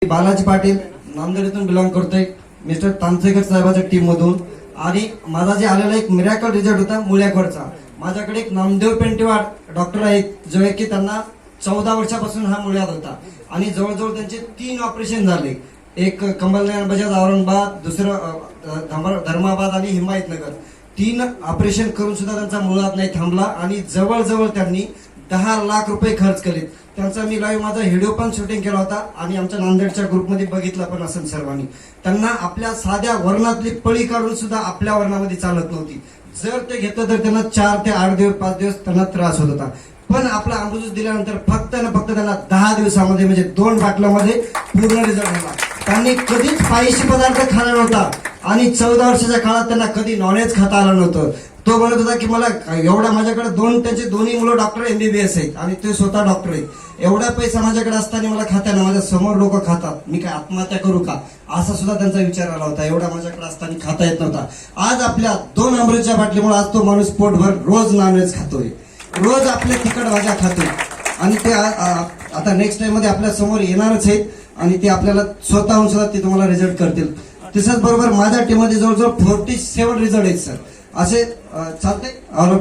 Balaji Patil नांदेडतून belong करतोय, mister तांसेकर साहेबाच्या team मधून. आणि माझा जे आलेला एक मिरॅकल रिझल्ट होता मुळ्याकडचा. माझ्याकडे एक नामदेव पेंटेवाड डॉक्टर आहेत जो आहे की त्यांना 14 वर्षापासून हा मुळ्यात होता आणि जवळजवळ त्यांचे 3 ऑपरेशन झाले. एक कमलनयन बजाज औरंगाबाद, दुसरं धर्माबाद आणि हिमायतनगर. 3 ऑपरेशन करून सुद्धा त्यांचा मुळात नाही थांबला आणि जवळजवळ त्यांनी 10 लाख रुपये खर्च केले. त्यांचा मी लाईव्ह माझा व्हिडिओ पण शूटिंग केला होता आणि आमच्या नांदेडच्या ग्रुपमध्ये बघितला पण असेल सर्वांनी. त्यांना आपल्या साध्या वर्णातली पळी काढून सुद्धा आपल्या वर्णामध्ये चालत नव्हती. जर ते घेतलं तर त्यांना 4 ते 8 दिवस 5 दिवस त्यांना त्रास होत होता. पण आपला अमृत दिल्यानंतर फक्त ना फक्त त्यांना 10 दिवसामध्ये म्हणजे 2 बाटल्यामध्ये पूर्ण रिझल्ट झाला. त्यांनी कधीच स्पायसी पदार्थ खाल्ला नव्हता आणि 14 वर्षाच्या काळात त्यांना कधी नॉनव्हेज खाता आलं नव्हतं. तो म्हणत होता की मला एवढा, माझ्याकडे त्यांचे दोन्ही मुलं डॉक्टर MBBS आहेत आणि ते स्वतः डॉक्टर आहेत. एवढा पैसा माझ्याकडे असताना मला खाताना माझ्या समोर लोक खातात, मी काय आत्महत्या करू का असा सुद्धा त्यांचा विचार आला होता. एवढा माझ्याकडे असताना खाता येत नव्हता. आज आपल्या 2 अमृतच्या बाटलीमुळे आज तो माणूस पोटभर रोज नॉनव्हेज खातोय, रोज आपल्या तिखट भाज्या खातोय आणि ते आता नेक्स्ट टाइम मध्ये आपल्या समोर येणारच आहेत आणि ते आपल्याला स्वतःहून सुद्धा ते तुम्हाला रिझल्ट करतील. तसंच बरोबर माझ्या टीममध्ये जवळजवळ 47 रिझल्ट आहेत सर. असे चालते.